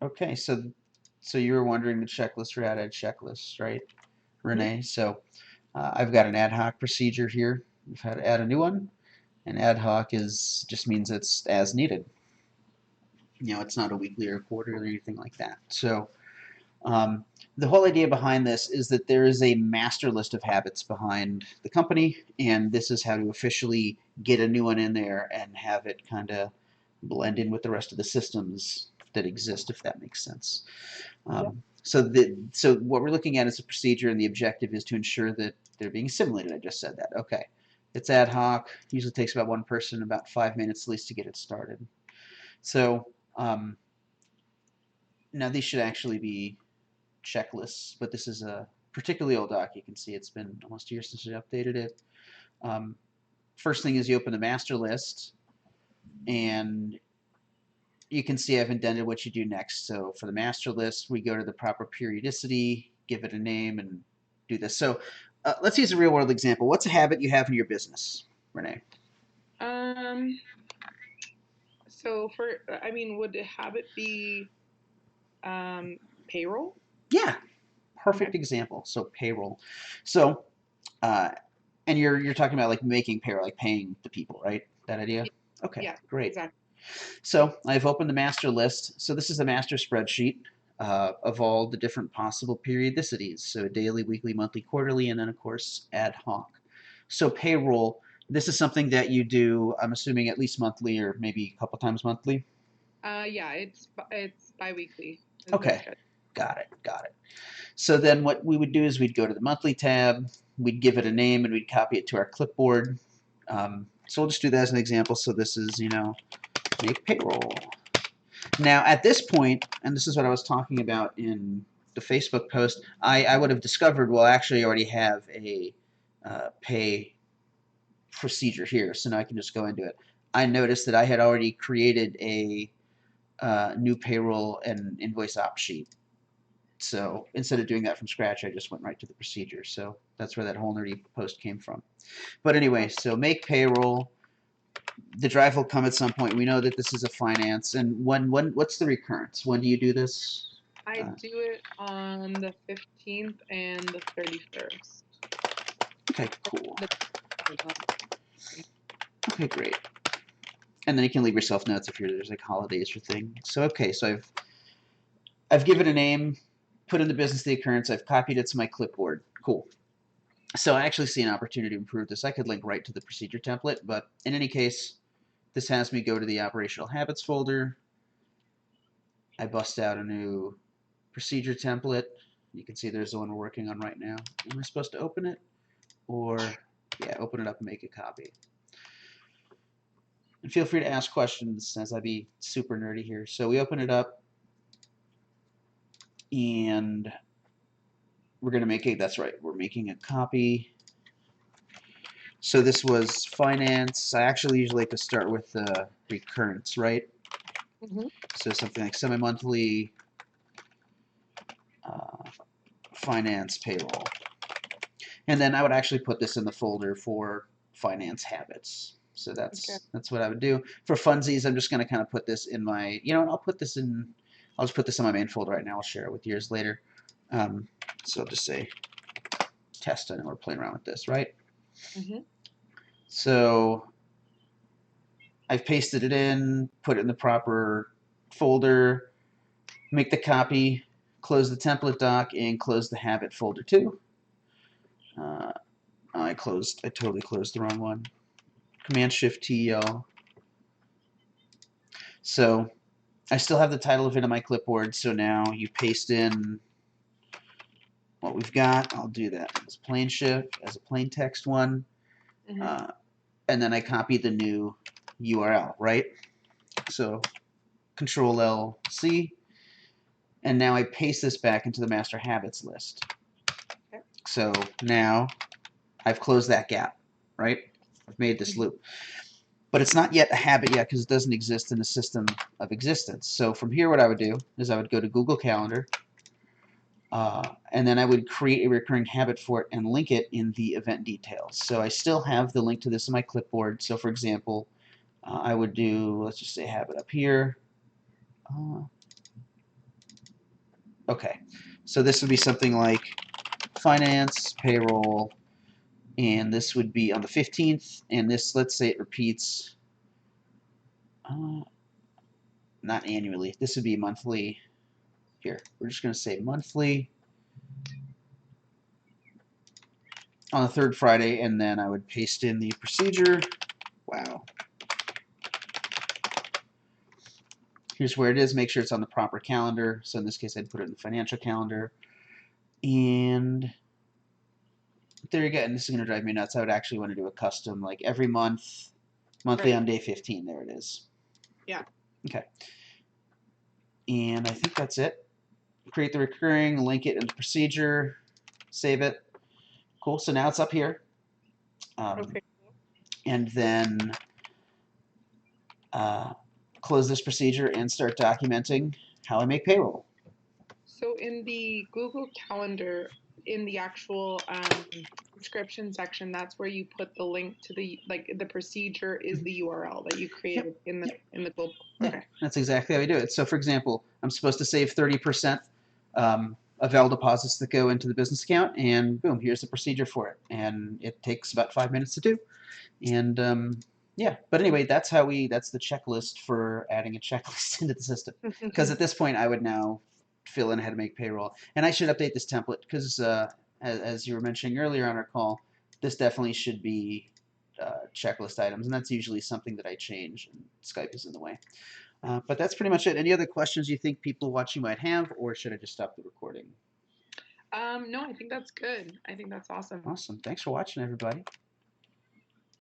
Okay, so you were wondering the checklist for add checklists, right, Mhm. Renee? So I've got an ad hoc procedure here. We've had to add a new one, and ad hoc is just means it's as needed. It's not a weekly or quarterly or anything like that. So um, the whole idea behind this is that there is a master list of habits behind the company, and this is how to officially get a new one in there and have it kind of blend in with the rest of the systems that exist, if that makes sense. Yeah. So what we're looking at is a procedure, and the objective is to ensure that they're being assimilated. I just said that. Okay, it's ad hoc. Usually takes about one person about 5 minutes at least to get it started. So um, now these should actually be checklists, but this is a particularly old doc. You can see it's been almost a year since I updated it. Um, First thing is you open the master list, and you can see I've indented what you do next. So for the master list, we go to the proper periodicity, give it a name, and do this. So let's use a real world example. What's a habit you have in your business, Renee? Um, so I mean, would the habit be payroll? Yeah, Okay. perfect example. So payroll. So uh, and you're talking about like making payroll, like paying the people, right? That idea. Yeah, Okay, yeah, great. exactly. So I've opened the master list. So this is the master spreadsheet of all the different possible periodicities. So daily, weekly, monthly, quarterly, and then of course ad hoc. So payroll, this is something that you do, I'm assuming at least monthly or maybe a couple times monthly. Yeah, it's biweekly is the Okay, schedule. got it. So then what we would do is we'd go to the monthly tab, we'd give it a name, and we'd copy it to our clipboard. So we'll just do that as an example. So this is, make payroll. Now, at this point, and this is what I was talking about in the Facebook post, I would have discovered, well, actually, I already have a pay procedure here, so now I can just go into it. I noticed that I had already created a new payroll and invoice op sheet. So instead of doing that from scratch, I just went right to the procedure. So that's where that whole nerdy post came from. But anyway, Oh, so make payroll. The drive will come at some point. We know that this is a finance. And what's the recurrence? When do you do this? I Uh, do it on the 15th and the 31st. okay, cool. The on Okay, great. And then you can leave yourself notes if there's like holidays or thing. So okay, so I've given a name, put in the business the occurrence, I've copied it to my clipboard. Cool. So I actually see an opportunity to improve this. I could link right to the procedure template, but in any case, this has me go to the operational habits folder. I bust out a new procedure template. You can see there's the one we're working on right now. Am I supposed to open it? Or, yeah, open it up and make a copy. And feel free to ask questions as I be super nerdy here. So we open it up, and we're going to make a, that's right, we're making a copy. So this was finance. I actually usually like to start with the recurrence, right? hmm So something like semi-monthly uh, finance payroll. And then I would actually put this in the folder for finance habits. So Okay. that's what I would do. For funsies, I'm just going to kind of put this in my, I'll put this in, I'll just put this in my main folder right now. I'll share it with yours later. So I'll just say test, and we're playing around with this, right? hmm So I've pasted it in, put it in the proper folder, make the copy, close the template doc, and close the habit folder too. Uh, I totally closed the wrong one. Command Shift T, y'all. So I still have the title of it on my clipboard. So now you paste in what we've got. I'll do that as plain shift, as a plain text one. hmm Uh, and then I copy the new URL, right? So Control L C. And now I paste this back into the master habits list. Okay. So now I've closed that gap, right? I've made this hmm loop. But it's not yet a habit yet because it doesn't exist in the system of existence. So from here, what I would do is I would go to Google Calendar, and then I would create a recurring habit for it and link it in the event details. So I still have the link to this in my clipboard. So for example, I would do, let's just say habit up here. Uh, Okay, so this would be something like finance, payroll, and this would be on the 15th, and this, let's say it repeats, uh, not annually, this would be monthly. Here, we're just going to say monthly on the third Friday, and then I would paste in the procedure. Wow. Here's where it is. Make sure it's on the proper calendar. So in this case, I'd put it in the financial calendar. And there you go. And this is going to drive me nuts. I would actually want to do a custom, like every month, monthly Right. on day 15. There it is. Yeah. Okay. And I think that's it. Create the recurring, link it in the procedure, save it. Cool. So now it's up here. Okay. And then uh, close this procedure and start documenting how I make payroll. So in the Google Calendar, in the actual description section, that's where you put the link to the procedure is the URL that you Yep. created in the Yep. global. Yeah, Okay. that's exactly how we do it. So, for example, I'm supposed to save 30% of L deposits that go into the business account, and boom, here's the procedure for it. And it takes about 5 minutes to do. And yeah, but anyway, that's the checklist for adding a checklist into the system. Because at this point, I would now fill in how to make payroll. And I should update this template because, as you were mentioning earlier on our call, this definitely should be checklist items. And that's usually something that I change, and Skype is in the way. But that's pretty much it. Any other questions you think people watching might have, or should I just stop the recording? No, I think that's good. I think that's awesome. Awesome. Thanks for watching, everybody.